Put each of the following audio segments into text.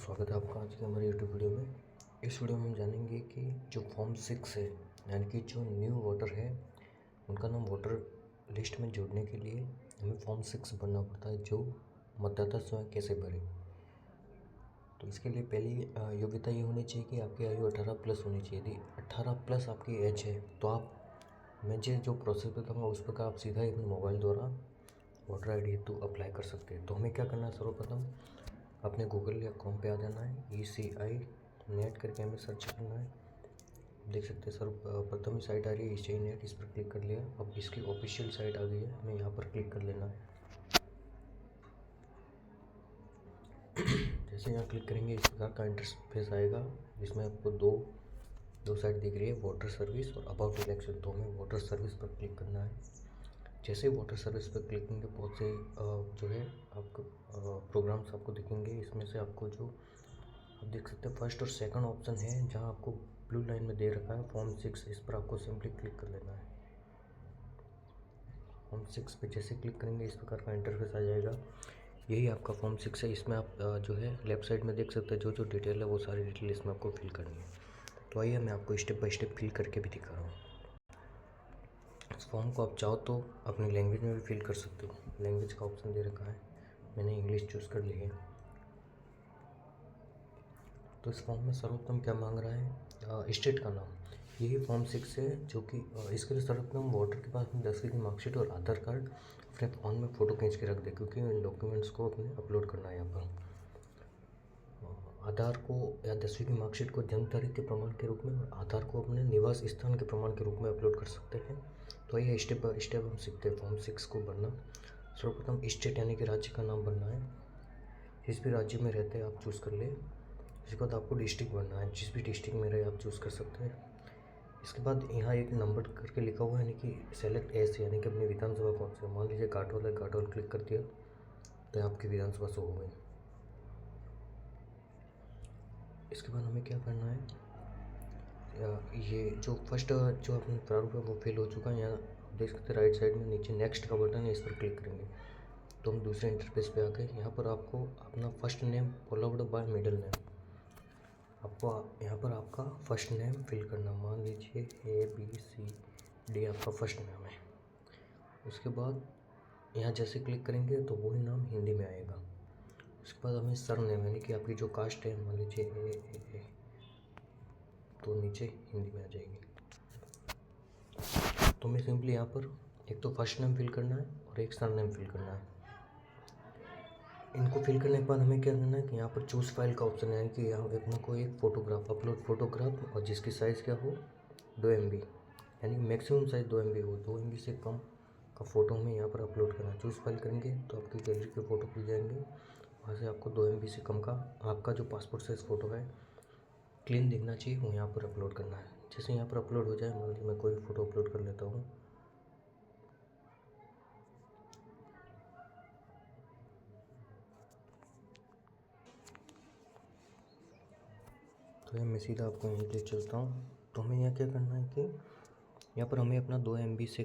स्वागत है आपका आज के हमारे यूट्यूब वीडियो में। इस वीडियो में हम जानेंगे कि जो फॉर्म 6 है यानी कि जो न्यू वोटर है उनका नाम वोटर लिस्ट में जोड़ने के लिए हमें फॉर्म 6 भरना पड़ता है, जो मतदाता स्वयं कैसे भरे। तो इसके लिए पहली योग्यता ये होनी चाहिए कि आपकी आयु 18+ होनी चाहिए। यदि 18+ आपकी एज है तो मैं जो प्रोसेस बताऊँगा उस प्रकार आप सीधा ही अपने मोबाइल द्वारा वोटर आई डी हेतु अप्लाई कर सकते हैं। तो हमें क्या करना है, सर्वप्रथम अपने गूगल या क्रोम पे आ जाना है। ECI नेट करके हमें सर्च करना है। देख सकते हैं सर्वप्रथम साइट आ रही है ECI नेट, इस पर क्लिक कर लिया। अब इसकी ऑफिशियल साइट आ गई है, हमें यहाँ पर क्लिक कर लेना है। जैसे यहाँ क्लिक करेंगे इस प्रकार का इंटरफेस आएगा, जिसमें आपको दो साइट दिख रही है, वोटर सर्विस और अबाउट इलेक्शन। तो हमें वोटर सर्विस पर क्लिक करना है। जैसे वाटर सर्विस पर क्लिक करेंगे बहुत से जो है आपको प्रोग्राम्स आपको दिखेंगे। इसमें से आपको जो आप देख सकते हैं फर्स्ट और सेकंड ऑप्शन है, जहां आपको ब्लू लाइन में दे रखा है फॉर्म 6, इस पर आपको सिंपली क्लिक कर लेना है। फॉर्म 6 पे जैसे क्लिक करेंगे इस प्रकार का इंटरफेस आ जाएगा। यही आपका फॉर्म 6 है। इसमें आप जो है लेफ्ट साइड में देख सकते हैं जो डिटेल है वो सारी डिटेल इसमें आपको फिल करनी है। तो आइए मैं आपको स्टेप बाय स्टेप फिल करके भी दिखा रहा हूँ। इस फॉर्म को आप चाहो तो अपनी लैंग्वेज में भी फिल कर सकते हो। लैंग्वेज का ऑप्शन दे रखा है, मैंने इंग्लिश चूज़ कर ली है। तो इस फॉर्म में सर्वप्रथम क्या मांग रहा है, स्टेट का नाम। यही फॉर्म 6 है, जो कि इसके लिए सर्वप्रथम वोटर के पास 10वीं की मार्कशीट और आधार कार्ड अपने फ़ोन में फ़ोटो खींच के रख दे, क्योंकि इन डॉक्यूमेंट्स को अपने अपलोड करना है। यहाँ पर आधार को या 10वीं की मार्कशीट को जन्म तारीख के प्रमाण के रूप में और आधार को अपने निवास स्थान के प्रमाण के रूप में अपलोड कर सकते हैं। तो ये स्टेप बाय स्टेप हम सीखते हैं फॉर्म 6 को भरना। सर्वप्रथम स्टेट यानी कि राज्य का नाम भरना है। जिस भी राज्य में रहते हैं आप चूज़ कर ले। इसके बाद आपको डिस्ट्रिक्ट भरना है, जिस भी डिस्ट्रिक्ट में रहे आप चूज़ कर सकते हैं। इसके बाद यहाँ एक नंबर करके लिखा हुआ है, यानी कि सेलेक्ट एस, यानी कि अपनी विधानसभा कौन सी है। मान लीजिए घाटोल है, घाटोल क्लिक कर दिया तो आपकी विधानसभा शो हो गई। इसके बाद हमें क्या करना है, ये जो फर्स्ट जो अपना प्रारूप है वो फिल हो चुका है। यहाँ देख सकते हैं राइट साइड में नीचे नेक्स्ट का बटन है, इस पर क्लिक करेंगे तो हम दूसरे इंटरफेस पे आ गए। यहाँ पर आपको अपना first name followed by middle name, आपको यहाँ पर आपका फर्स्ट नेम फिल करना। मान लीजिए ABCD आपका फर्स्ट नेम है। उसके बाद यहाँ जैसे क्लिक करेंगे तो वही नाम हिंदी में आएगा। उसके बाद हमें सर नेम यानी कि आपकी जो कास्ट है, मान लीजिए A, तो नीचे हिंदी में आ जाएगी। तो हमें सिंपली यहाँ पर एक तो फर्स्ट नेम फिल करना है और एक सर नेम फिल करना है। इनको फिल करने के बाद हमें क्या करना है कि यहाँ पर चूज़ फाइल का ऑप्शन है, यानी कि यहाँ अपने को एक फ़ोटोग्राफ अपलोड फोटोग्राफ, और जिसकी साइज़ क्या हो 2 MB, यानी मैक्सिमम साइज़ 2 MB हो। 2 MB से कम का फ़ोटो हमें यहाँ पर अपलोड करना है। चूज़ फाइल करेंगे तो आपकी गैलरी के फ़ोटो खुल जाएंगे। वहाँ से आपको 2 MB से कम का आपका जो पासपोर्ट साइज़ फ़ोटो है क्लीन दिखना चाहिए, वो यहाँ पर अपलोड करना है। जैसे यहाँ पर अपलोड हो जाए, मान लीजिए मैं कोई फ़ोटो अपलोड कर लेता हूँ। तो मैं सीधा आपको यहीं ले चलता हूँ। तो हमें यहाँ क्या करना है कि यहाँ पर हमें अपना 2 MB से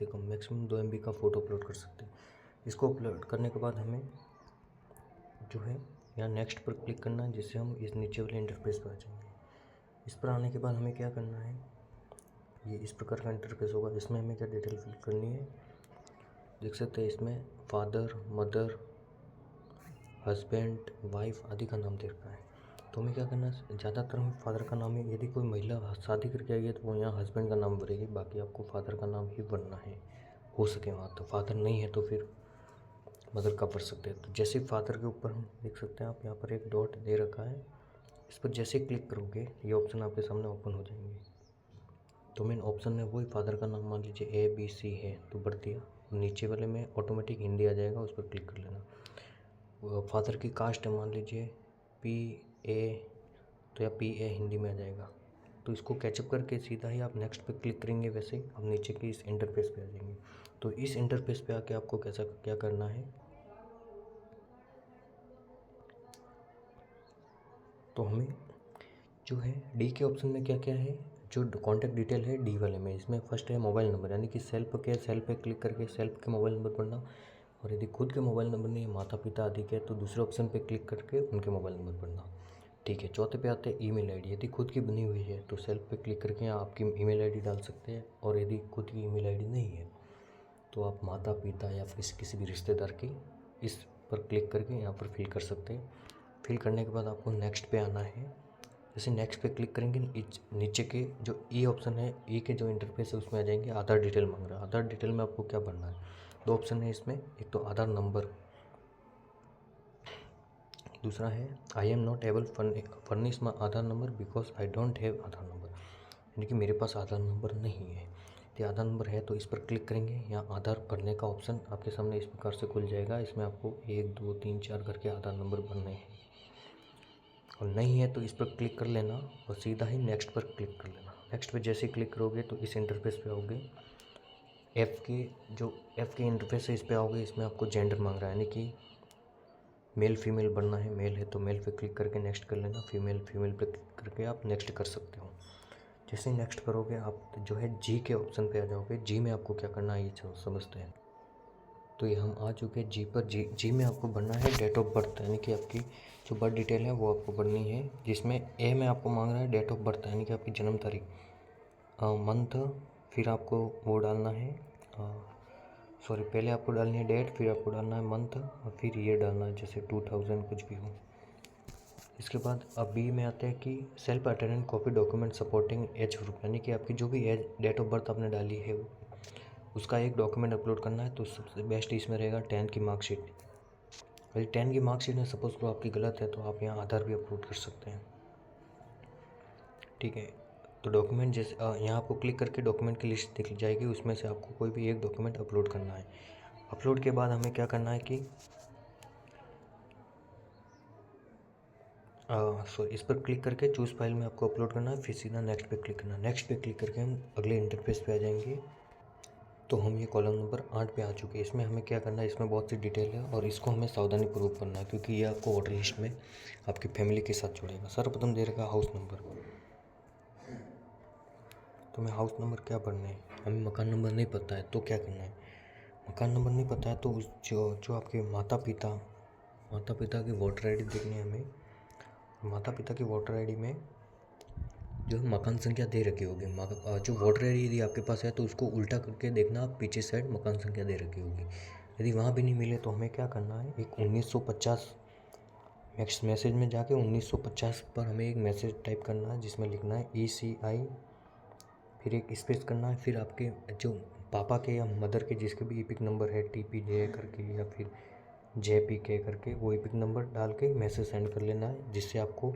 कम मैक्सिमम 2 MB का फ़ोटो अपलोड कर सकते हैं। इसको अपलोड करने के बाद हमें जो है यहाँ नेक्स्ट पर क्लिक करना है, जिससे हम इस नीचे वाले इंटरफेस पर आ जाएंगे। इस पर आने के बाद हमें क्या करना है, ये इस प्रकार का इंटरफेस होगा, जिसमें हमें क्या डिटेल फिल करनी है। देख सकते हैं इसमें फादर, मदर, हस्बैंड, वाइफ आदि का नाम दे रखा है। तो हमें क्या करना है, ज़्यादातर हमें फादर का नाम है। यदि कोई महिला शादी करके आई है तो वो यहाँ हस्बैंड का नाम भरेगी, बाकी आपको फादर का नाम ही भरना है हो सके वहाँ। तो फादर नहीं है तो फिर मदर का भर सकते हैं। तो जैसे फादर के ऊपर हम देख सकते हैं, आप यहाँ पर एक डॉट दे रखा है, इस पर जैसे क्लिक करोगे ये ऑप्शन आपके सामने ओपन हो जाएंगे। तो मेन ऑप्शन में वही फादर का नाम मान लीजिए ABC है तो भर दिया। नीचे वाले में ऑटोमेटिक हिंदी आ जाएगा, उस पर क्लिक कर लेना। फादर की कास्ट है मान लीजिए PA, तो या PA हिंदी में आ जाएगा। तो इसको कैचअप करके सीधा ही आप नेक्स्ट पे क्लिक करेंगे, वैसे ही आप नीचे के इस इंटरफेस पे आ जाएंगे। तो इस इंटरफेस पे आके आपको क्या करना है, तो हमें जो है डी के ऑप्शन में क्या क्या है, जो कॉन्टैक्ट डिटेल है डी वाले में, इसमें फर्स्ट है मोबाइल नंबर, यानी कि सेल्फ पे क्लिक करके सेल्फ के मोबाइल नंबर पढ़ना। और यदि खुद के मोबाइल नंबर नहीं है, माता पिता आदि के, तो दूसरे ऑप्शन पे क्लिक करके उनके मोबाइल नंबर भरना। ठीक है, चौथे पे आते हैं ईमेल आईडी। यदि खुद की बनी हुई है तो सेल्फ पे क्लिक करके यहाँ आपकी ईमेल आईडी डाल सकते हैं, और यदि खुद की ईमेल आईडी नहीं है तो आप माता पिता या फिर किसी भी रिश्तेदार की इस पर क्लिक करके यहाँ पर फिल कर सकते हैं। फिल करने के बाद आपको नेक्स्ट पे आना है। जैसे नेक्स्ट पे क्लिक करेंगे, नीचे के जो ई ऑप्शन है, ई के जो इंटरफेस है उसमें आ जाएंगे। आधार डिटेल मांग रहा है। आधार डिटेल में आपको क्या भरना है, दो ऑप्शन है इसमें, एक तो आधार नंबर, दूसरा है I am not able furnish my Aadhaar number because I don't have Aadhaar number, यानी कि मेरे पास आधार नंबर नहीं है। यदि आधार नंबर है तो इस पर क्लिक करेंगे, यहाँ आधार भरने का ऑप्शन आपके सामने इस प्रकार से खुल जाएगा। इसमें आपको 1 2 3 4 करके आधार नंबर भरने हैं, और नहीं है तो इस पर क्लिक कर लेना और सीधा ही नेक्स्ट पर क्लिक कर लेना। नेक्स्ट पे जैसे ही क्लिक करोगे तो इस इंटरफेस पे आओगे। एफ़ के इंटरफेस है, इस पे आओगे। इसमें आपको जेंडर मांग रहा है, यानी कि मेल फीमेल बनना है। मेल है तो मेल पे क्लिक करके नेक्स्ट कर लेना, फीमेल पे क्लिक करके आप नेक्स्ट कर सकते हो। जैसे ही नेक्स्ट करोगे आप जो है जी के ऑप्शन पे आ जाओगे। जी में आपको क्या करना है ये समझते हैं। तो ये हम आ चुके हैं जी पर। जी में आपको भरना है डेट ऑफ बर्थ, यानी कि आपकी जो बर्थ डिटेल है वो आपको भरनी है। जिसमें ए में आपको मांग रहा है डेट ऑफ बर्थ, यानी कि आपकी जन्म तारीख, मंथ, फिर आपको वो डालना है, पहले आपको डालनी है डेट, फिर आपको डालना है मंथ, और फिर ईयर डालना है, जैसे 2000 कुछ भी हो। इसके बाद अब बी में आते हैं कि सेल्फ अटेंडेंट copy document supporting as proof, यानी कि आपकी जो भी एज डेट ऑफ बर्थ आपने डाली है उसका एक डॉक्यूमेंट अपलोड करना है। तो सबसे बेस्ट इसमें रहेगा 10th की मार्कशीट। यदि 10th की मार्कशीट में सपोज करो आपकी गलत है तो आप यहाँ आधार भी अपलोड कर सकते हैं। ठीक है, तो डॉक्यूमेंट जैसे यहाँ आपको क्लिक करके डॉक्यूमेंट की लिस्ट दिख जाएगी, उसमें से आपको कोई भी एक डॉक्यूमेंट अपलोड करना है। अपलोड के बाद हमें क्या करना है कि इस पर क्लिक करके चूज़ फाइल में आपको अपलोड करना है, फिर सीधा नेक्स्ट पे क्लिक करना है। नेक्स्ट पे क्लिक करके हम अगले इंटरफेस पे आ जाएंगे। तो हम ये कॉलम नंबर 8 पे आ चुके हैं। इसमें हमें क्या करना है, इसमें बहुत सी डिटेल है और इसको हमें सावधानीपूर्वक करना है, क्योंकि ये आपको वोटर लिस्ट में आपकी फैमिली के साथ जोड़ेगा। सर्वप्रथम दे रखा हाउस नंबर, तो हमें हाउस नंबर क्या भरना है। हमें मकान नंबर नहीं पता है तो क्या करना है, मकान नंबर नहीं पता है तो उस जो आपके माता पिता की वोटर आई डी देखनी है हमें। माता पिता की वोटर आई डी में जो मकान संख्या दे रखी होगी, जो वोटर आई डी यदि आपके पास है तो उसको उल्टा करके देखना, पीछे साइड मकान संख्या दे रखी होगी। यदि वहाँ भी नहीं मिले तो हमें क्या करना है, एक 1950 नेक्स्ट मैसेज में जाके 1950 पर हमें एक मैसेज टाइप करना है, जिसमें लिखना है ECI, फिर एक स्पेस करना है, फिर आपके जो पापा के या मदर के जिसके भी ईपिक नंबर है TPJ करके या फिर JPK करके, वो ईपिक नंबर डाल के मैसेज सेंड कर लेना है, जिससे आपको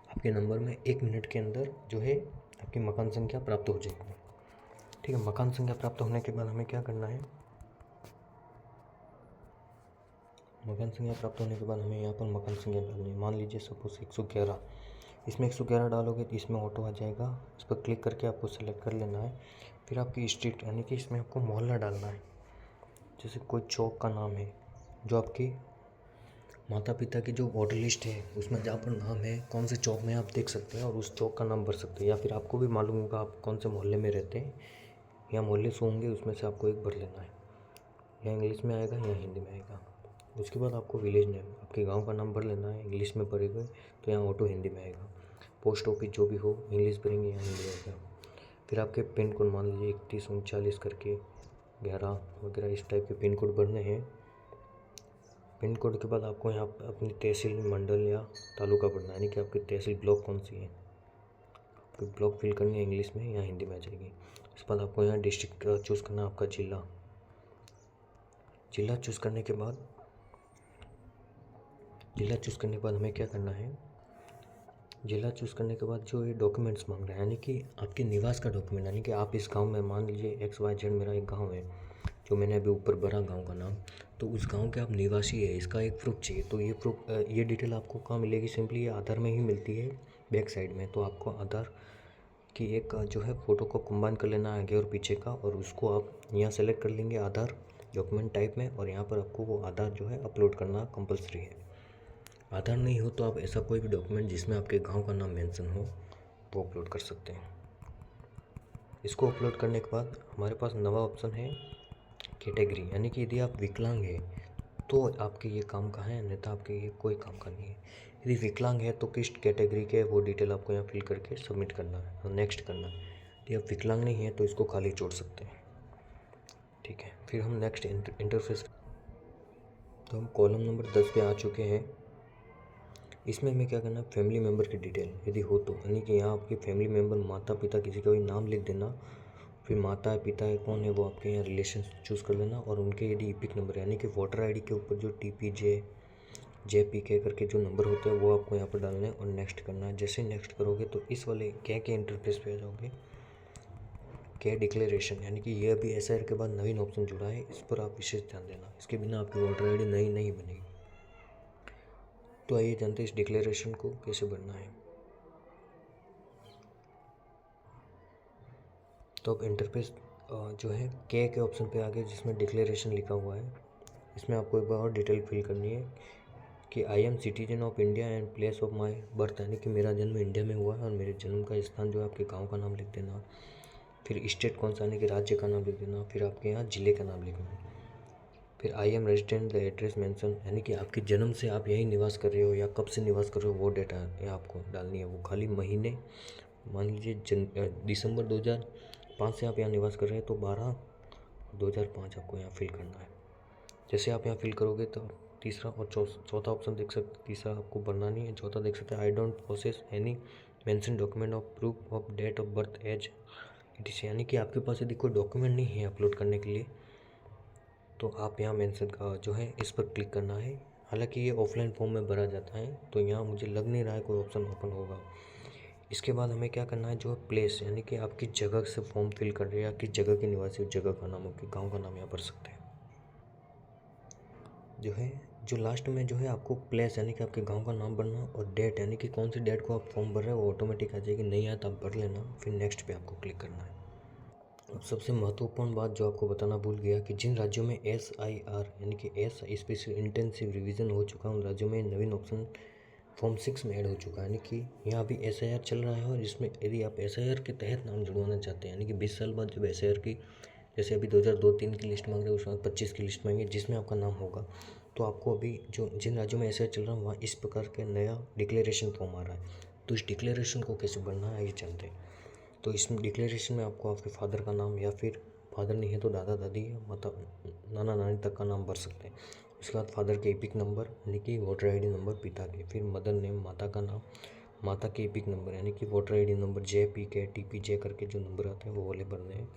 आपके नंबर में 1 मिनट के अंदर जो है आपकी मकान संख्या प्राप्त हो जाएगी। ठीक है, मकान संख्या प्राप्त होने के बाद हमें क्या करना है, मकान संख्या प्राप्त होने के बाद हमें यहाँ पर मकान संख्या डालनी है। मान लीजिए सपोज 111, इसमें 111 डालोगे तो इसमें ऑटो आ जाएगा। इस पर क्लिक करके आपको सेलेक्ट कर लेना है। फिर आपकी स्ट्रीट, यानी कि इसमें आपको मोहल्ला डालना है। जैसे कोई चौक का नाम है जो आपकी माता पिता की जो वोटर लिस्ट है उसमें जहाँ पर नाम है, कौन से चौक में आप देख सकते हैं और उस चौक का नाम भर सकते हैं। या फिर आपको भी मालूम होगा आप कौन से मोहल्ले में रहते हैं, या मोहल्ले से होंगे, उसमें से आपको एक भर लेना है। या इंग्लिश में आएगा या हिंदी में आएगा। उसके बाद आपको विलेज नेम, आपके गांव का नाम भर लेना है। इंग्लिश में भरेगा तो यहाँ ऑटो हिंदी में आएगा। पोस्ट ऑफिस जो भी हो, इंग्लिश भरेंगे या हिंदी आएगा। फिर आपके पिन कोड मान लीजिए 3139 करके 11 वगैरह इस टाइप के पिन कोड भरने हैं। पिन कोड के बाद आपको यहाँ पर अपनी तहसील, मंडल या तालुका भरना है, यानी कि आपकी तहसील ब्लॉक कौन सी है। आपको ब्लॉक फिल करनी है, इंग्लिश में या हिंदी में आ जाएगी। उसके बाद आपको यहाँ डिस्ट्रिक्ट चूज़ करना है, आपका जिला चूज़ करने के बाद हमें क्या करना है, जिला चूज़ करने के बाद जो ये डॉक्यूमेंट्स मांग रहा है, यानी कि आपके निवास का डॉक्यूमेंट, यानी कि आप इस गांव में, मान लीजिए XYZ मेरा एक गांव है जो मैंने अभी ऊपर भरा गांव का नाम, तो उस गांव के आप निवासी है, इसका एक प्रूफ चाहिए। तो ये प्रूफ, ये डिटेल आपको कहाँ मिलेगी, सिंपली ये आधार में ही मिलती है, बैक साइड में। तो आपको आधार की एक जो है फ़ोटो को कंबाइन कर लेना है आगे और पीछे का, और उसको आप यहाँ सेलेक्ट कर लेंगे आधार डॉक्यूमेंट टाइप में, और यहाँ पर आपको वो आधार जो है अपलोड करना कंपलसरी है। आधार नहीं हो तो आप ऐसा कोई भी डॉक्यूमेंट जिसमें आपके गांव का नाम मेंशन हो वो अपलोड कर सकते हैं। इसको अपलोड करने के बाद हमारे पास नवा ऑप्शन है कैटेगरी, यानी कि यदि आप विकलांग हैं तो आपके ये काम का है, अन्यथा आपके ये कोई काम का नहीं है। यदि विकलांग है तो किस कैटेगरी के, वो डिटेल आपको यहाँ फिल करके सबमिट करना है और नेक्स्ट करना है। यदि आप विकलांग नहीं है तो इसको खाली छोड़ सकते हैं। ठीक है, फिर हम नेक्स्ट इंटरफेस, तो हम कॉलम नंबर 10 पे आ चुके हैं। इसमें हमें क्या करना है, फैमिली मेम्बर की डिटेल यदि हो तो, यानी कि यहाँ आपके फैमिली मेम्बर माता पिता किसी का भी नाम लिख देना, फिर माता है पिता है कौन है वो आपके यहाँ रिलेशन चूज़ कर लेना, और उनके यदि ईपिक नंबर यानी कि वोटर आईडी के ऊपर जो TPJ JPK करके जो नंबर होते हैं वो आपको यहाँ पर डालना है और नेक्स्ट करना है। जैसे नेक्स्ट करोगे तो इस वाले क्या के इंटरफेस पे आ जाओगे, क्या डिक्लेरेशन, यानी कि ये अभी SIR के बाद नवीन ऑप्शन जुड़ा है, इस पर आप विशेष ध्यान देना, इसके बिना आपकी वोटर आईडी नई नहीं बनेगी। तो आइए जानते हैं इस डिक्लेरेशन को कैसे भरना है। तो अब इंटरफेस जो है के ऑप्शन पे आ गए, जिसमें डिक्लेरेशन लिखा हुआ है। इसमें आपको एक बार और डिटेल फिल करनी है कि I am citizen of India and place of my birth, यानी कि मेरा जन्म इंडिया में हुआ है और मेरे जन्म का स्थान जो है आपके गाँव का नाम लिख देना। फिर स्टेट कौन सा, यानी कि राज्य का नाम लिख देना। फिर आपके यहाँ ज़िले का नाम लिखना है। फिर I am resident, the address mention, यानी कि आपके जन्म से आप यहीं निवास कर रहे हो या कब से निवास कर रहे हो वो डेटा आपको डालनी है। वो खाली महीने, मान लीजिए दिसंबर 2005 से आप यहाँ निवास कर रहे हैं तो 12/2005 आपको यहाँ फिल करना है। जैसे आप यहाँ फिल करोगे तो तीसरा और चौथा ऑप्शन देख सकते, तीसरा आपको भरना नहीं है, चौथा देख सकते हैं I don't process any mention document of proof of date of birth as it is, यानी कि आपके पास यदि कोई डॉक्यूमेंट नहीं है अपलोड करने के लिए तो आप यहाँ मेंशन का जो है इस पर क्लिक करना है। हालांकि ये ऑफलाइन फॉर्म में भरा जाता है तो यहाँ मुझे लग नहीं रहा है कोई ऑप्शन ओपन होगा। इसके बाद हमें क्या करना है, जो प्लेस, यानी कि आपकी जगह से फॉर्म फिल कर रहे हैं या किस जगह के निवासी, उस जगह का नाम, आपके गांव का नाम यहाँ भर सकते हैं। जो है जो लास्ट में जो है आपको प्लेस यानी कि आपके गांव का नाम भरना, और डेट यानी कि कौन सी डेट को आप फॉर्म भर रहे हो वो ऑटोमेटिक आ जाएगी, नहीं आया तो आप भर लेना। फिर नेक्स्ट पे आपको क्लिक करना है। अब सबसे महत्वपूर्ण बात जो आपको बताना भूल गया कि जिन राज्यों में SIR यानी कि एस स्पेशल इंटेंसिव रिवीजन हो चुका है उन राज्यों में नवीन ऑप्शन फॉर्म 6 में ऐड हो चुका है। यानी कि यहाँ अभी SIR चल रहा है और जिसमें यदि आप SIR के तहत नाम जुड़वाना चाहते हैं, यानी कि 20 साल बाद जब SIR की, जैसे अभी 2002-3 की लिस्ट मांग रहे हैं उसके बाद 25 की लिस्ट मांगे जिसमें आपका नाम होगा, तो आपको अभी जो जिन राज्यों में SIR चल रहा है वहाँ इस प्रकार के नया डिक्लेरेशन फॉर्म आ रहा है। तो इस डिक्लेरेशन को कैसे भरना है ये जानते हैं। तो इसमें डिक्लेरेशन में आपको आपके फादर का नाम, या फिर फादर नहीं है तो दादा दादी मतलब नाना नानी तक का नाम भर सकते हैं। उसके बाद फादर के एपिक नंबर यानी कि वोटर आईडी नंबर पिता के, फिर मदर नेम माता का नाम, माता के एपिक नंबर यानी कि voter ID number JPK TPJ करके जो नंबर आते हैं वो वाले भरने हैं।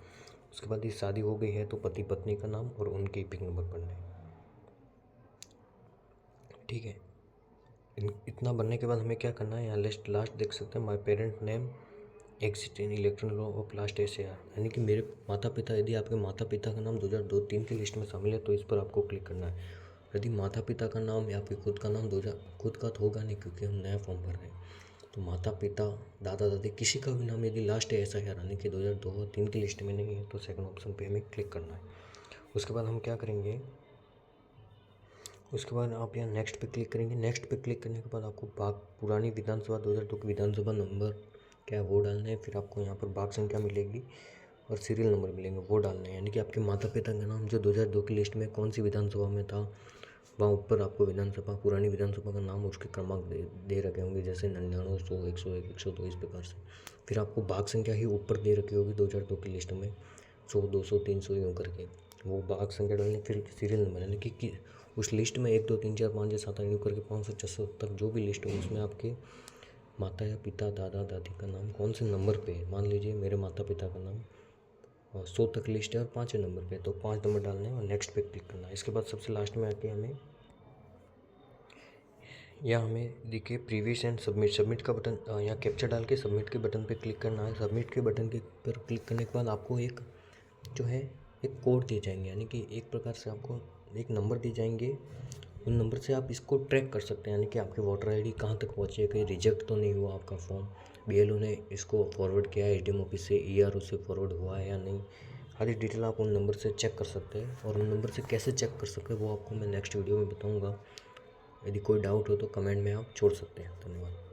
उसके बाद ये शादी हो गई है तो पति पत्नी का नाम और उनके एपिक नंबर भरने हैं। ठीक है, इतना भरने के बाद हमें क्या करना है, यहाँ लास्ट देख सकते हैं my parent name exit in electron law of last SIR, यानी कि मेरे माता पिता, यदि आपके माता पिता का नाम 2002-3 की लिस्ट में शामिल है तो इस पर आपको क्लिक करना है। यदि माता पिता का नाम या आपके खुद का नाम खुद का तो होगा नहीं क्योंकि हम नया फॉर्म भर रहे हैं, तो माता पिता दादा दादी किसी का भी नाम यदि लास्ट SIR यानी कि 2002-3 की लिस्ट में नहीं है तो सेकंड ऑप्शन पे हमें क्लिक करना है। उसके बाद हम क्या करेंगे, उसके बाद आप यहाँ नेक्स्ट पे क्लिक करेंगे। नेक्स्ट पे क्लिक करने के बाद आपको पुरानी विधानसभा 2002 की विधानसभा नंबर क्या है वो डालना है। फिर आपको यहाँ पर भाग संख्या मिलेगी और सीरियल नंबर मिलेंगे वो डालना है, यानी कि आपके माता पिता का नाम जो 2002 की लिस्ट में कौन सी विधानसभा में था वहाँ ऊपर आपको विधानसभा, पुरानी विधानसभा का नाम उसके क्रमांक दे रखे होंगे, जैसे 99, 100, 101, 102 इस प्रकार से। फिर आपको भाग संख्या ही ऊपर दे रखी होगी 2002 की लिस्ट में 100, 200, 300 यूँ करके, वो भाग संख्या डालनी। फिर सीरियल नंबर यानी कि उस लिस्ट में 1 2 3 4 5 6 7 8 यूँ करके 500 600 तक जो भी लिस्ट हो उसमें आपके माता या पिता दादा दादी का नाम कौन से नंबर पे है। मान लीजिए मेरे माता पिता का नाम 100 तक लिस्ट है और 5वें नंबर पे, तो 5 नंबर डालने हैं और नेक्स्ट पे क्लिक करना है। इसके बाद सबसे लास्ट में आके हमें देखिए प्रीवियस एंड सबमिट का बटन, यहाँ कैप्चर डाल के सबमिट के बटन पे क्लिक करना है। सबमिट के बटन के पर क्लिक करने के बाद आपको एक जो है एक कोड दिए जाएंगे, यानी कि एक प्रकार से आपको एक नंबर दिए जाएंगे, उन नंबर से आप इसको ट्रैक कर सकते हैं, यानी कि आपकी वोटर आईडी कहाँ तक पहुँची है, कहीं रिजेक्ट तो नहीं हुआ आपका फॉर्म, BLO ने इसको फॉरवर्ड किया है ADM ऑफिस से, ERO से फॉरवर्ड हुआ है या नहीं, आदि डिटेल आप उन नंबर से चेक कर सकते हैं। और उन नंबर से कैसे चेक कर सकते हैं वो आपको मैं नेक्स्ट वीडियो में बताऊँगा। यदि कोई डाउट हो तो कमेंट में आप छोड़ सकते हैं। धन्यवाद।